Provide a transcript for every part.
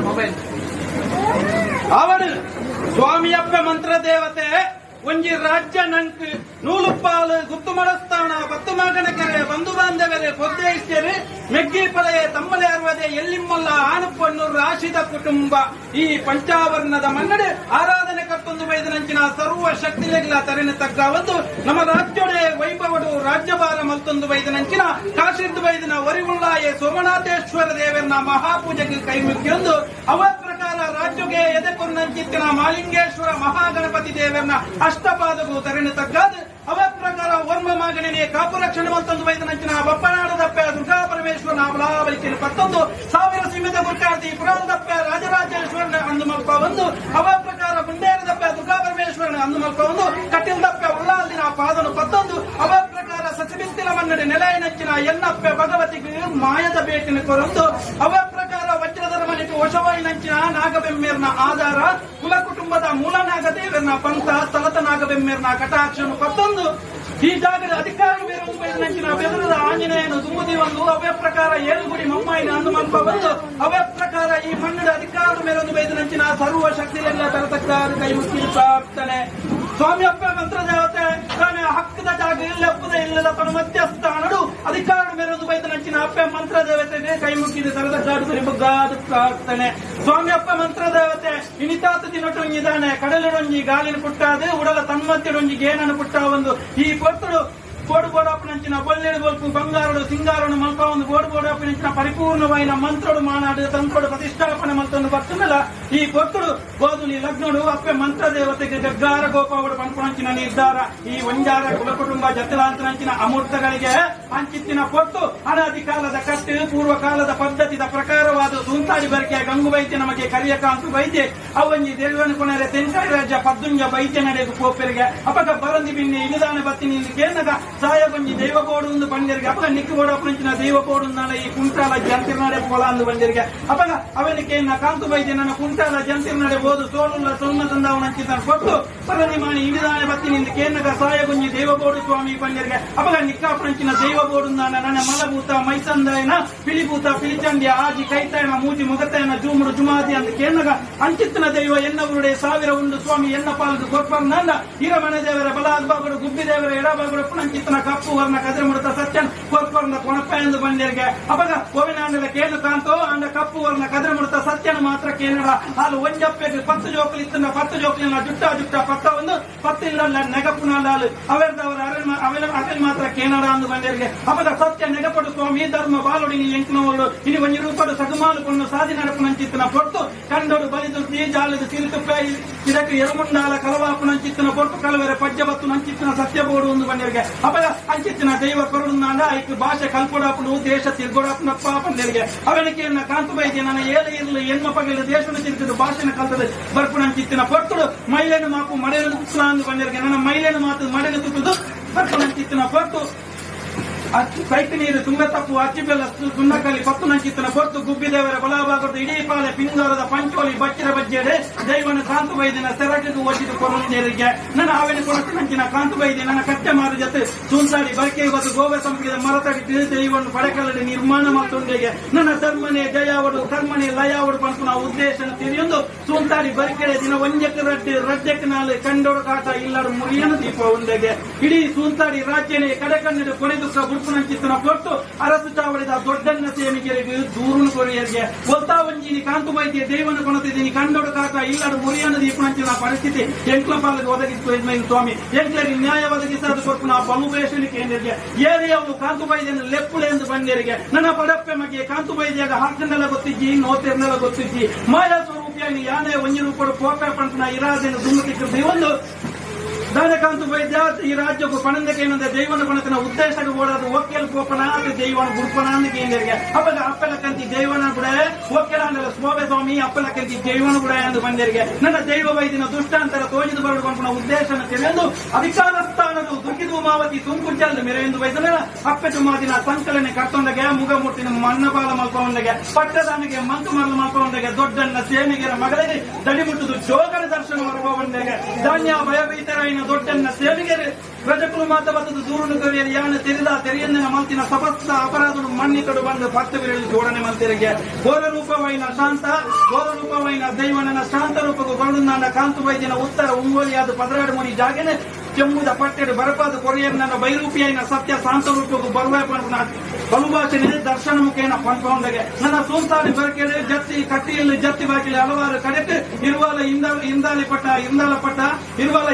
mobile ಅವಳು ಸ್ವಾಮಿಯಪ್ಪ ಮಂತ್ರ ದೇವತೆ ಒಂಜಿ ರಾಜ್ಯ ನಂಕ್ ನೂಲುಪ್ಪಾಲು ಗುತ್ತು ಮಳಸ್ಥಾನ ಬತ್ತು ಮಗನಕೆರೆ ಬಂಧು ಬಾಂಧವರೆ ಪೊದ್ದೇಶ್ವರಿ ಮೆಗ್ಗಿ ಪಳೆಯೆ ತಮ್ಮಲೆ ಅರ್ವದೆ ಎಲ್ಲಿಮ್ಮಲ್ಲ ಆನಪ್ಪಣ್ಣೂರು ರಾಶಿದ ಕುಟುಂಬ ಈ ಪಂಚಾವರ್ಣದ ಮನ್ನಡೆ ಆರಾಧನೆ ಕರ್ತೊಂದು ಬೈದನಂಚಿನ ಸರ್ವ ಶಕ್ತಿಲೆಲ್ಲ ತರೆನ ತಗ್ಗ ಒಂದು ನಮ್ಮ ರಾಜ್ಯೊಡೆ ವೈಭವಡು ರಾಜ್ಯಭಾರ ಮಲ್ತೊಂದು ಬೈದನಂಚಿನ ಕಾಶಿದ್ದು ಬೈದಿನ ಒರಿವುಳ್ಳಾಯೆ ಸೋಮನಾಥೇಶ್ವರ ದೇವರನ್ನ ಮಹಾಪೂಜೆಗೆ ಕೈ ಮುಖ್ಯೊಂದು ಅವ ಪ್ರಕಾರ ರಾಜ್ಯಗೆ ಎದೆಕೊನ್ನಂಚಿತ್ತಿನ ಮಾಲಿಂಗೇಶ್ವರ ಮಹಾಗಣಪತಿ ದೇವರನ್ನ ಅಷ್ಟಪಾದವು ತರೆನ ತಗ್ಗಾದ ಅವ ಪ್ರಕಾರ ವರ್ಮ ಮಾಗಣನೆ ಕಾಪುರಕ್ಷಣೆ ಮತ್ತೊಂದು ವೈದ್ಯನಂಚಿನ ಬಪ್ಪನಾಡದಪ್ಪೆ ದುರ್ಗಾ ಪರಮೇಶ್ವರನ ಬಲಾಬಲಿಕೆ 10,000 ಸೀಮಿತ ಗುರ್ಕಾರ್ತಿ ಪುರಾಣದಪ್ಪೆ ರಾಜರಾಜೇಶ್ವರನ ಅಂದು ಮಲ್ಪ ಒಂದು ಅವ ಪ್ರಕಾರ ಮುಂಡೇರದಪ್ಪೆ ದುರ್ಗಾ ಪರಮೇಶ್ವರನ ಅಂದು ಮಲ್ಪ ಒಂದು ಕಟ್ಟಿಲ್ದಪ್ಪೆ ಉಳ್ಳಾಲ್ದಿನ ಪಾದನು 11 ಅವ ಪ್ರಕಾರ ಸಚಿಬಿತ್ತಿಲ ಮನ್ನಡೆ ನೆಲೆಯನಂಚಿನ ಎನ್ನಪ್ಪೆ ಭಗವತಿಗೆ ಮಾಯದ ಭೇಟಿನ ಕೊರೊಂದು ಅವ ಪ್ರಕಾರ ವಜ್ರದರ ಮನೆಗೆ ವಶವಾಯಿನಂಚಿನ ನಾಗಬೆಮ್ಮೇರ್ನ ಆಧಾರ ಕುಲ ಕುಟುಂಬದ ಮೂಲ ನಾಗದೇವರನ ಪಂಥ ಸ್ಥಳತ ನಾಗಬೆಮ್ಮೇರ್ನ ಕಟಾಕ್ಷನು 11 ಈ ಜಾಗದ ಅಧಿಕಾರಿ ಬೇರೆ ಬೆದರದ ಆಂಜನೇಯನು ತುಂಬುದಿ ಒಂದು ಅವೇ ಪ್ರಕಾರ ಏಳುಗುಡಿ ಮಮ್ಮಾಯಿನ ಅಂದು ಮಲ್ಪ ಬಂದು ಅವೇ ಪ್ರಕಾರ ಈ ಮಣ್ಣದ ಅಧಿಕಾರ ಮೇಲೊಂದು ಬೇದನಂಚಿನ ಸರ್ವ ಶಕ್ತಿಯೆಲ್ಲ ತರತಕ್ಕಾದ ಕೈ ಮುಖ್ಯ ಪ್ರಾರ್ಥನೆ ಸ್ವಾಮಿಯಪ್ಪ ಮಂತ್ರ ದೇವತೆ ತಾನೇ ಹಕ್ಕದ ಜಾಗ ಇಲ್ಲಪ್ಪದ ಇಲ್ಲದ ತನ್ನ ಮಧ್ಯಸ್ಥಾನಡು ಅಧಿಕಾರ ಮೇಲೊಂದು ಬೈದನಂಚಿನ ಅಪ್ಪೆ ಮಂತ್ರ ದೇವತೆಗೆ ಕೈ ಮುಕ್ಕಿದ ತರತಕ್ಕಾದ ಬುಗ್ಗಾದ ಪ್ರಾರ್ಥನೆ ಸ್ವಾಮಿಯಪ್ಪ ಮಂತ್ರ ದೇವತೆ ಇನಿತಾತ ದಿನಟೊಂಗಿದಾನೆ ಕಡಲೊಂಜಿ ಗಾಲಿನ ಪುಟ್ಟಾದೆ ಉಡಲ ತನ್ಮತ್ಯಡೊಂಜಿ ಗೇನನ್ನು ಪುಟ್ಟ ಒಂದು ಈ ಕೊಟ್ಟಡು ಬೋಡು ಬೋಡಪ್ಪನಂಚಿನ ಬೊಲ್ಲೆಡು ಬೊಲ್ಪು ಬಂಗಾರಡು ಸಿಂಗಾರನು ಮಲ್ಪ ಒಂದು ಬೋಡು ಬೋಡಪ್ಪನಂಚಿನ ಪರಿಪೂರ್ಣವಾಯಿನ ಮಂತ್ರಡು ಮಾನಾಡು ತಂತ್ರಡು ಪ್ರತಿಷ್ಠಾಪನೆ ಮಂತ್ರನ್ನು ಬರ್ತನಲ್ಲ ಈ ಕೊಟ್ಟಡು ಗೋಧುಲಿ ಲಗ್ನಡು ಅಪ್ಪೆ ಮಂತ್ರ ದೇವತೆಗೆ ಗಗ್ಗಾರ ಗೋಪಾವಡು ಪಂಪನಂಚಿನ ನಿರ್ಧಾರ ಈ ಒಂಜಾರ ಕುಲಕುಟುಂಬ ಜತಲಾಂತನಂಚಿನ ಅಮೂರ್ತಗಳಿಗೆ ಅಂಚಿತ್ತಿನ ಕೊಟ್ಟು ಅನಾದಿ ಕಾಲದ ಕಟ್ಟು ಪೂರ್ವ ಕಾಲದ ಪದ್ಧತಿದ ಪ್ರಕಾರವಾದ ಸುಂತಾಡಿ ಬರಿಕೆ ಗಂಗು ವೈದ್ಯ ನಮಗೆ ಕರಿಯಕಾಂತು ವೈದ್ಯ ಅವಂಜಿ ದೇವನ ಕೊನೆರೆ ತೆಂಕಾಯಿ ರಾಜ್ಯ ಪದ್ದುಂಜ ವೈದ್ಯ ನಡೆದು ಕೋಪೆರಿಗೆ ಅಪಗ ಬರಂದಿ ಬಿನ್ನೆ ಇನಿದಾನ ಬತ್ತಿನಿ ಕೇಂದ್ರ ಸಾಯಗೊಂಜಿ ದೈವಕೋಡು ಒಂದು ಬಂದಿರಿಗೆ ಅಪಗ ನಿಕ್ಕು ಬೋಡಪ್ಪನಂಚಿನ ದೈವಕೋಡು ಈ ಕುಂಟಾಲ ಜಂತಿರ್ನಾಡೆ ಪೋಲ ಅಂದು ಬಂದಿರಿಗೆ ಅಪಗ ಅವನಿಗೆ ಕಾಂತು ವೈದ್ಯ ನನ್ನ ಕುಂಟಾಲ ಜಂತಿರ್ನಾಡೆ ಬೋದು ಸೋಳುಲ್ಲ ಸೊನ್ನ ತಂದವನಂಚಿತ ಕೊಟ್ಟು ಪರದಿ ಮಾಡಿ ಇಡಿದಾನೆ ಬತ್ತಿನಿಂದ ಕೇಂದ್ರ ಸಾಯಗೊಂಜಿ ದೈವಕೋಡು ಸ್ವಾಮಿ ಬಂದಿರಿಗೆ ಅಪಗ ನಿಕ್ಕಾಪನಂಚಿನ ದೈವಕೋಡು ನನ್ನ ಮಲಭೂತ ಮೈಸಂದಾಯನ ಪಿಲಿಭೂತ ಪಿಲಿಚಂಡಿಯ ಆಜಿ ಕೈತಾಯನ ಮೂಜಿ ಮುಗತಾಯನ ಜೂಮುಡು ಜುಮಾದಿ ಅಂತ ಕೇಂದ್ರ ಅಂಚಿತ್ತಿನ ದೈವ ಎನ್ನವರುಡೆ 1000 ಉಂಡು ಸ್ವಾಮಿ ಎನ್ನ ಪಾಲದು ಗೋರ್ಪರ್ನಂದ ಹಿರಮನೆ ದೇವರ ಬಲಾದ ಬಾಬರು ಗುಬ್ಬಿ ದೇವರ ಎಡಬಾಬರು ಪುಣಂಚಿತ್ತನ ಕಪ್ಪು ವರ್ಣ ಕದ್ರೆ ಮುಡುತ್ತ ಸತ್ಯನ್ ಕೋರ್ಪರ್ನ ಕೊಣಪ್ಪ ಎಂದು ಬಂದಿರಿಗೆ ಅಪಗ ಗೋವಿನಾಂಡಲ ಕೇನು ಕಾಂತೋ ಅಂಡ ಕಪ್ಪು ವರ್ಣ ಕದ್ರೆ ಮುಡುತ್ತ ಸತ್ಯನ ಮಾತ್ರ ಕೇನಡ ಹಾಲು ಒಂಜಪ್ಪೆಗೆ 10 ಜೋಕಲಿ ಇತ್ತನ 10 ಜೋಕಲಿನ ಜುಟ್ಟ ಜುಟ್ಟ ಪತ್ತ ಒಂದು 10 ಇಲ್ಲ ನೆಗಪುನ ಲಾಲು ಅವೆರ್ದವರ ಅವೆಲ್ ಮಾತ್ರ ಕೇನಡ ಅಂದು ಬಂದಿರಿಗೆ ಅಪಗ ಸತ್ಯ ನೆಗಪಡು ಸ್ವಾಮಿ ಧರ್ಮ ಬಾಲೊಡಿನಿ ಎಂಕನವರು ಇನಿ ಒಂಜಿ ರೂಪಡು ಸಗುಮಾಲು ಕೊಂಡು ಸಾಧಿ ನಡಪುನಂಚಿತ್ತನ ಪೊಟ್ಟು ಕಂಡೋಡು ಬಲಿದು ಜಾಲದು ಸಿರಿತುಪ್ಪ ಇದಕ್ಕೆ ಎರಮುಂಡಾಲ ಕಲವಾಪುನಂಚಿತ್ತನ ಪೊಟ್ಟು ಕಲವರೆ ಪಜ್ಜಬತ್ತು ನಂಚಿತ್ತನ ಸತ್ಯಬೋಡು ಒಂದು ಬಂದಿರಿಗೆ ಅಪಗ ಅಂಚಿತ್ತಿನ ದೈವ ಕರುಣಾಂಡ ಐಕ್ ಭಾಷೆ ಕಲ್ಕೊಡಾಪನು ದೇಶ ತಿರ್ಗೊಡಾಪನಪ್ಪ ಬಂದಿರಿಗೆ ಅವನಿಗೆ ಕಾಂತು ಬೈದ್ಯ ನನ್ನ ಏಲೆ ಇರಲಿ ಎನ್ಮ ಪಗಲು ದೇಶನ ತಿರುಗಿದು ಭಾಷೆನ ಕಲ್ತದೆ ಬರ್ಪುನಂಚಿತ್ತಿನ ಪೊಟ್ಟು ಮೈಲೇನು ಮಾಪು ಮಡೆಯನ್ನು ತುಪ್ಪಲ ಅಂದು ಬಂದಿರಿಗೆ ನನ್ನ ಮೈಲೇನು ಮಾತು ಮಡೆಯನ್ನು ತುಪ್ಪದು ಬರ್ಪುನಂಚಿತ್ತಿನ ಪೊಟ್ಟು ಕೈಕ ನೀರು ತುಂಗ ತಪ್ಪು ಅಚ್ಚಿಬೆಲ್ಲ ಸುಣ್ಣಕಲಿ 10 ನಂಚಿತ್ತನ ಪೊತ್ತು ಗುಬ್ಬಿದೇವರ ಬಲಾಭಾಗದ ಇಡೀ ಪಾಲೆ ಪಿಂಗರದ ಪಂಚೋಲಿ ಬಚ್ಚಿರ ಬಜ್ಜೆಡೆ ದೈವನ ಕಾಂತು ಬೈದಿನ ಸೆರಟಿದು ಓದಿದು ಕೊರೊಂದೇರಿಗೆ ನನ್ನ ಆವೆನ ಕೊರತು ನಂಚಿನ ಕಾಂತು ಬೈದಿ ನನ್ನ ಕಟ್ಟೆ ಮಾರ ಜೊತೆ ಸುಂಸಾಡಿ ಬರಕೆ ಇವತ್ತು ಗೋವೆ ಸಂಪಿಗೆ ಮರತಡಿ ದೈವವನ್ನು ಪಡೆಕಲಡಿ ನಿರ್ಮಾಣ ಮತ್ತೊಂದಿಗೆ ನನ್ನ ಧರ್ಮನೆ ಜಯಾವಡು ಕರ್ಮನೆ ಲಯಾವಡು ಪಂಪುನ ಉದ್ದೇಶನ ತಿಳಿಯೊಂದು ಸುಂತಾಡಿ ಬರಕೆಡೆ ದಿನ ಒಂಜಕ್ಕೆ ರಡ್ಡಕ್ಕೆ ನಾಳೆ ಕಂಡೋಡು ಕಾಟ ಇಲ್ಲರು ಮುರಿಯನು ದೀಪ ಒಂದೆಗೆ ಇಡೀ ಸುಂತಾಡಿ ರಾಜ್ಯನೇ ಕಡೆ ಕಣ್ಣಿಡು ಕೊನೆದುಕ್ಕ ಬುಡ್ಪುನಂಚಿತ್ತನ ಪೊಟ್ಟು ಅರಸು ಚಾವಡಿದ ದೊಡ್ಡನ್ನ ಸೇಮಿಗೆರಿಗೆ ದೂರುನು ಕೊರಿಯರಿಗೆ ಒತ್ತಾ ಒಂಜಿನಿ ಕಾಂತು ವೈದ್ಯ ದೇವನ ಕೊಣತಿದ್ದೀನಿ ಕಂಡೋಡು ಕಾಟ ಇಲ್ಲಡು ಮುರಿಯನು ದೀಪನಂಚಿನ ಪರಿಸ್ಥಿತಿ ಎಂಕ್ಲ ಪಾಲಗೆ ಒದಗಿಸುವ ಸ್ವಾಮಿ ಎಂಕ್ಲರಿಗೆ ನ್ಯಾಯ ಒದಗಿಸಾದ ಕೊಟ್ಟು ನಾ ಬಲುವೇಷಣೆ ಕೇಂದ್ರಿಗೆ ಏರಿಯಾವು ಕಾಂತು ವೈದ್ಯನ ಲೆಪ್ಪುಳೆ ಎಂದು ಬಂದಿರಿಗೆ ನನ್ನ ಪಡಪ್ಪೆ ಮಗೆ ಕಾಂತು ವೈದ್ಯಾಗ ಹಾಕನ್ನೆಲ್ಲ ಗೊತ್ತಿಜ್ಜಿ ನೋತೆರ್ನೆಲ್ಲ ಗೊತ್ತಿಜ್ಜಿ ಮಾಯಾ ಸ್ವರೂಪಿಯಾಗಿ ಯಾನೇ ಒಂಜಿ ರೂಪಡು ಪೋಪೆ ಪಂಪನ ಇರಾದೇನು ದುಮ್ಮತಿಕ್ಕೆ ಒಂದು ದಾನಕಾಂತು ವೈದ್ಯ ಈ ರಾಜ್ಯಕ್ಕೂ ಪಣಂದಕ್ಕೆ ಏನಂದ್ರೆ ದೈವನ ಕೊಣತಿನ ಉದ್ದೇಶಕ್ಕೆ ಓಡೋದು ಒಕ್ಕಲ್ ಪೋಪನ ಅಂತ ದೈವನ ಗುರುಪನ ಅಂತ ಕೇಂದ್ರಿಗೆ ಅಪ್ಪಗ ಅಪ್ಪಲಕ್ಕಂತಿ ದೈವನ ಕೂಡ ಒಕ್ಕಲ ಅಂದ್ರೆ ಸ್ವಾಮಿ ಸ್ವಾಮಿ ಅಪ್ಪಲಕ್ಕಂತಿ ದೈವನ ಕೂಡ ಎಂದು ಬಂದಿರಿಗೆ ನನ್ನ ದೈವ ವೈದ್ಯನ ದುಷ್ಟಾಂತರ ತೋಜಿದು ಬರಡು ಪಂಪನ ಉದ್ದೇಶನ ತಿಳಿದು ಅಧಿಕಾರ ಸ್ಥಾನದ ದುಃಖಿದು ಮಾವತಿ ತುಂಕುಂಚಲ್ದ ಮೆರೆಯೊಂದು ವಯಸ್ಸನ ಅಪ್ಪೆಟು ಮಾತಿನ ಸಂಕಲನೆ ಕರ್ತೊಂದಗೆ ಮುಗಮುಟ್ಟಿನ ಮನ್ನಪಾಲ ಮಲ್ಕೊಂಡಗೆ ಪಟ್ಟದಾನಿಗೆ ಮಂತು ಮರಳು ಮಲ್ಕೊಂಡಗೆ ದೊಡ್ಡನ್ನ ಸೇಮಿಗೆರ ಮಗಳಿಗೆ ದಡಿಮುಟ್ಟುದು ಜೋಗರ ದರ್ಶನ ಹೊರಬಂದಗೆ ಧಾನ್ಯ ಭಯಭೀತರಾಯಿನ ದೊಡ್ಡನ್ನ ಸೇವಿಗೆರೆ ಪ್ರಜಕುಲು ಮಾತವತ್ತದ ದೂರನು ಕವಿಯರು ಯಾನ ತೆರೆಯಂದಿನ ಮಲ್ತಿನ ಸಮಸ್ತ ಅಪರಾಧನು ಮಣ್ಣಿಕಡು ಬಂದು ಪತ್ತವಿರಲಿ ಜೋಡಣೆ ಮಂತಿರಿಗೆ ಘೋರ ರೂಪವೈನ ಶಾಂತ ಘೋರ ರೂಪವೈನ ದೈವನನ ಶಾಂತ ರೂಪಗೂ ಗರುಡನ ಕಾಂತು ವೈದ್ಯನ ಉತ್ತರ ಉಂಗೋಲಿಯಾದ ಪದರಾಡು ಮುನಿ ಜಾಗನೆ ಚೆಮ್ಮುದ ಪಟ್ಟೆಡು ಬರಪಾದ ಕೊರೆಯನ್ನ ಬೈರೂಪಿಯೈನ ಸತ್ಯ ಶಾಂತ ರೂಪಗೂ ಬರುವನ ಬಲುಭಾಷೆ ದರ್ಶನ ಮುಖೇನ ಪಂಪೊಂದಗೆ ನನ್ನ ಸೋಂತಾನಿ ಬರಕೆಡೆ ಜತ್ತಿ ಕಟ್ಟಿಯಲ್ಲಿ ಜತ್ತಿ ಬಾಕಿಲಿ ಹಲವಾರು ಕಡೆಗೆ ಇರುವಾಲ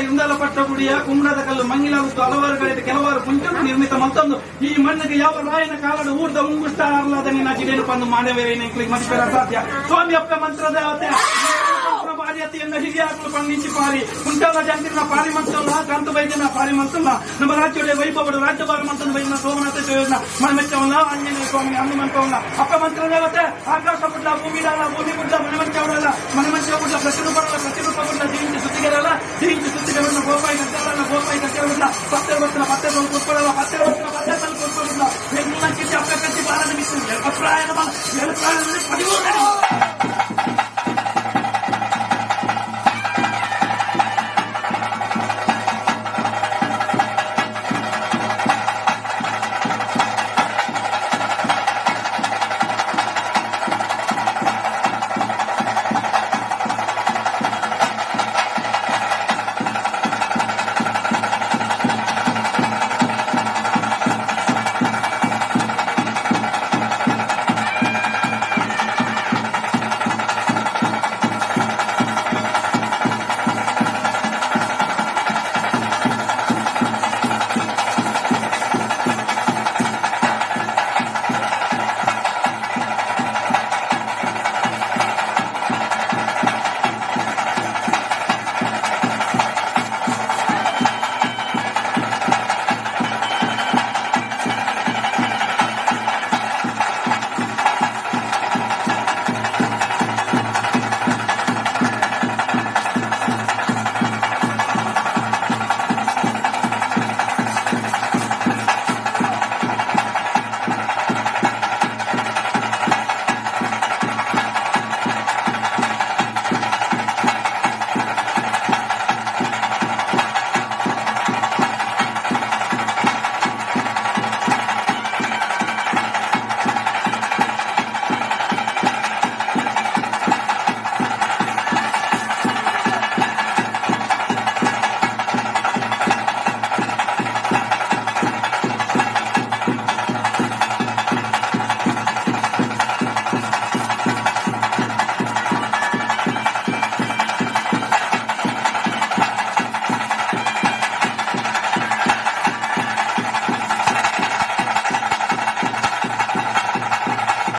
ಇಂದಾಲ ಪಟ್ಟ ಗುಡಿಯ ಕುಂಬಳದ ಕಲ್ಲು ಮಂಗಿಲಾಗುತ್ತು ಹಲವಾರು ಕಡೆ ಕೆಲವಾರು ಕುಂಚು ನಿರ್ಮಿತ ಮತ್ತೊಂದು ಈ ಮಣ್ಣಿಗೆ ಯಾವ ರಾಯನ ಕಾಲದ ಊರ್ದ ಉಂಗುಷ್ಟ ಅರ್ಲಾದ ನಿನ್ನ ಜಿಲೇನು ಬಂದು ಮಾಡವೇನೆ ಮದಿಪೇರ ಸಾಧ್ಯ ಸ್ವಾಮಿ ಅಪ್ಪ ಮಂತ್ರದೇವತೆ ಬಾಧ್ಯತೆಯನ್ನು ಹಿರಿಯ ಪಂಡಿಸಿ ಪಾರಿ ಕುಂಟಾಲ ಜಂತಿನ ಪಾರಿ ಮಂತಲ್ಲ ಕಾಂತ ವೈದ್ಯನ ಪಾರಿ ಮಂತಲ್ಲ ನಮ್ಮ ರಾಜ್ಯದ ವೈಭವದ ರಾಜ್ಯಭಾರ ಮಂತನ ವೈದ್ಯನ ಸೋಮನಾಥ ಯೋಜನ ಮನಮೆಚ್ಚವಲ್ಲ ಆಂಜನೇಯ ಸ್ವಾಮಿ ಹನುಮಂತವಲ್ಲ ಅಪ್ಪ ಮಂತ್ರದೇವತೆ ಆಕಾಶ ಗುಡ್ಡ ಭೂಮಿ ಗುಡ್ಡ ಮನಮಂಚವಲ್ಲ ಪ್ರತಿರೂಪ ಗುಡ್ಡ ಜೀವಿಂಚಿ ಸುತ್ತಿಗೆರಲ್ಲ ಜೀವಿಂಚಿ ಸುತ್ತಿಗೆರನ್ನ ಗೋಪಾಯಿ ಗಂಟೆಲ್ಲ ಗೋಪಾಯಿ ಗಂಟೆಲ್ಲ ಪತ್ತೆ ಬರ್ತಿಲ್ಲ ಪತ್ತೆ ತಂದು ಕೂತ್ಕೊಳ್ಳಲ್ಲ ಪತ್ತೆ ತಂದು ಕೂತ್ಕೊಳ್ಳಲ್ಲ ಕಿಚ್ಚಿ ಅಪ್ಪ ಕಚ್ಚಿ ಬಾರ ನಿಮಿಷ ಪ್ರಾಯದ 13